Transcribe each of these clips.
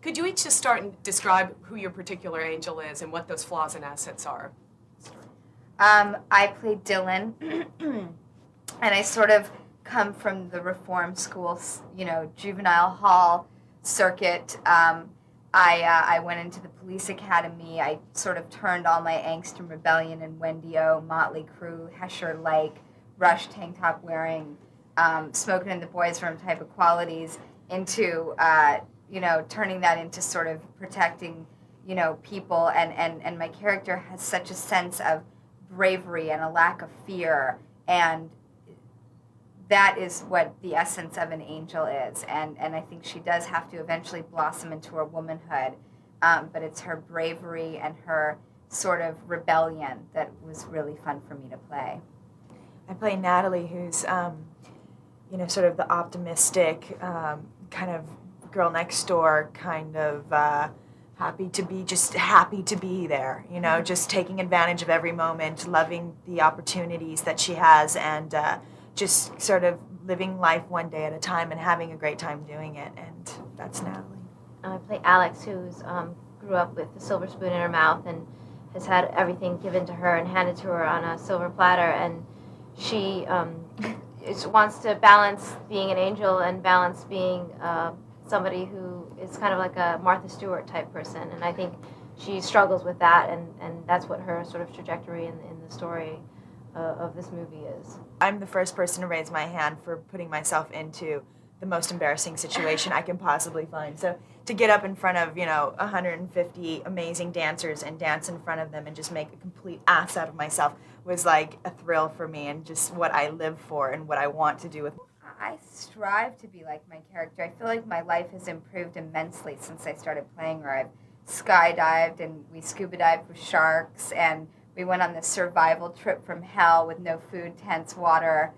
Could you each just start and describe who your particular angel is and what those flaws and assets are? I played Dylan, and I sort of come from the reform school, juvenile hall circuit. I went into the police academy. I sort of turned all my angst and rebellion and Wendy-O, Motley Crue, Hesher Lake, Rush tank top wearing, smoking in the boys' room type of qualities into, turning that into sort of protecting, people. And my character has such a sense of bravery and a lack of fear, and that is what the essence of an angel is. And I think she does have to eventually blossom into her womanhood, but it's her bravery and her sort of rebellion that was really fun for me to play. I play Natalie, who's, sort of the optimistic, kind of girl next door, kind of happy to be there, just taking advantage of every moment, loving the opportunities that she has, and just sort of living life one day at a time and having a great time doing it, and that's Natalie. I play Alex, who's grew up with a silver spoon in her mouth and has had everything given to her and handed to her on a silver platter, and she wants to balance being an angel and balance being somebody who is kind of like a Martha Stewart type person, and I think she struggles with that, and that's what her sort of trajectory in the story of this movie is. I'm the first person to raise my hand for putting myself into the most embarrassing situation I can possibly find. So to get up in front of, 150 amazing dancers and dance in front of them and just make a complete ass out of myself was like a thrill for me, and just what I live for and what I want to do with. I strive to be like my character. I feel like my life has improved immensely since I started playing her. I've skydived, and we scuba dived with sharks, and we went on this survival trip from hell with no food, tents, water,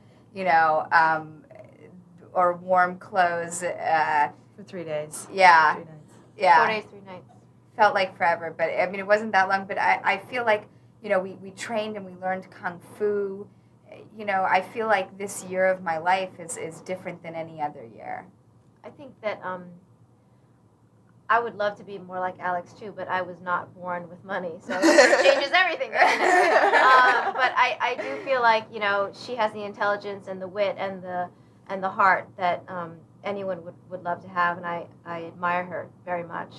or warm clothes. For 3 days. Yeah. 3 nights. Yeah. 4 days, 3 nights. Felt like forever, but I mean, it wasn't that long. But I feel like, we trained and we learned Kung Fu. I feel like this year of my life is different than any other year. I think that I would love to be more like Alex too, but I was not born with money, so it changes everything. Doesn't it? But I do feel like she has the intelligence and the wit and the heart that anyone would love to have, and I admire her very much,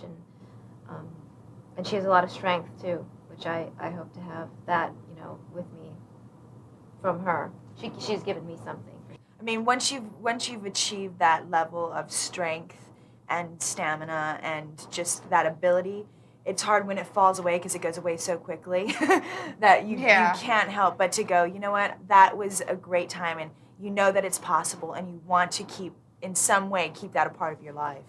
and she has a lot of strength too, which I hope to have that with me from her. She's given me something. I mean, once you've achieved that level of strength and stamina and just that ability, it's hard when it falls away because it goes away so quickly that you can't help but to go, you know what, that was a great time, and you know that it's possible, and you want to keep that a part of your life.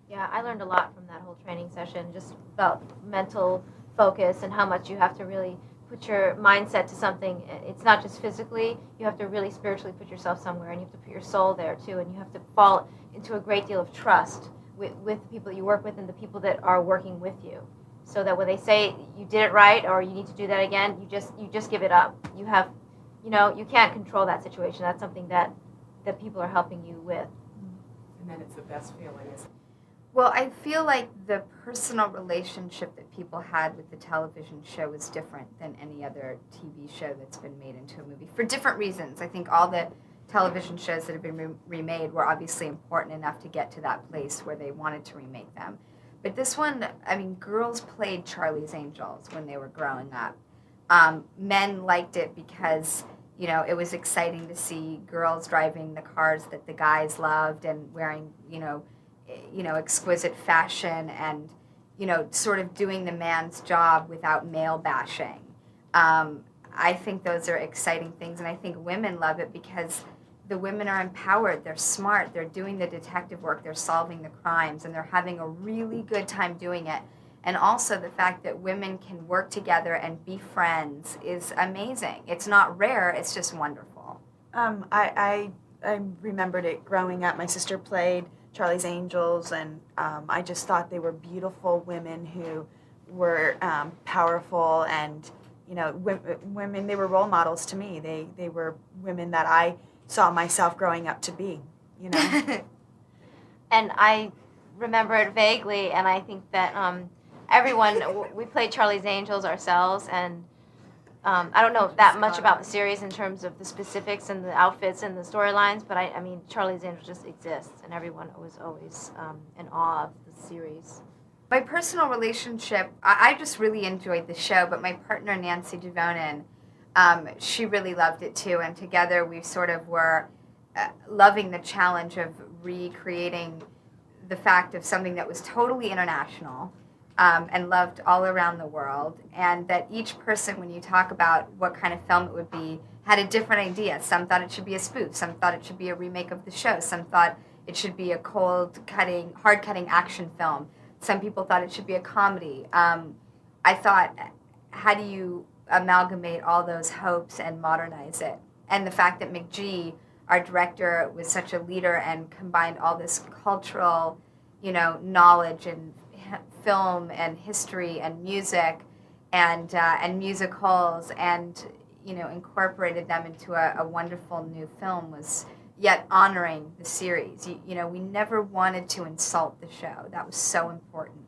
Yeah, I learned a lot from that whole training session, just about mental focus and how much you have to really put your mindset to something. It's not just physically, you have to really spiritually put yourself somewhere, and you have to put your soul there too, and you have to fall into a great deal of trust with the people that you work with and the people that are working with you, so that when they say you did it right or you need to do that again, you just give it up. You have, you can't control that situation. That's something that people are helping you with. And then it's the best feeling, isn't it? Well, I feel like the personal relationship that people had with the television show is different than any other TV show that's been made into a movie for different reasons. I think all the television shows that have been remade were obviously important enough to get to that place where they wanted to remake them. But this one, I mean, girls played Charlie's Angels when they were growing up. Men liked it because, it was exciting to see girls driving the cars that the guys loved and wearing, exquisite fashion and, sort of doing the man's job without male bashing. I think those are exciting things, and I think women love it because the women are empowered, they're smart, they're doing the detective work, they're solving the crimes, and they're having a really good time doing it. And also the fact that women can work together and be friends is amazing. It's not rare, it's just wonderful. I remembered it growing up. My sister played Charlie's Angels, and I just thought they were beautiful women who were powerful, and women, they were role models to me. They were women that I saw myself growing up to be, And I remember it vaguely, and I think that we played Charlie's Angels ourselves, and I don't know that much about the series in terms of the specifics and the outfits and the storylines, but I mean, Charlie's Angels just exists, and everyone was always in awe of the series. My personal relationship, I just really enjoyed the show, but my partner, Nancy Devonin, she really loved it too, and together we sort of were loving the challenge of recreating the fact of something that was totally international and loved all around the world, and that each person, when you talk about what kind of film it would be, had a different idea. Some thought it should be a spoof, some thought it should be a remake of the show, some thought it should be a hard-cutting action film. Some people thought it should be a comedy. I thought, how do you amalgamate all those hopes and modernize it? And the fact that McGee, our director, was such a leader and combined all this cultural, knowledge and film and history and music and musicals and, incorporated them into a wonderful new film was yet honoring the series. We never wanted to insult the show. That was so important.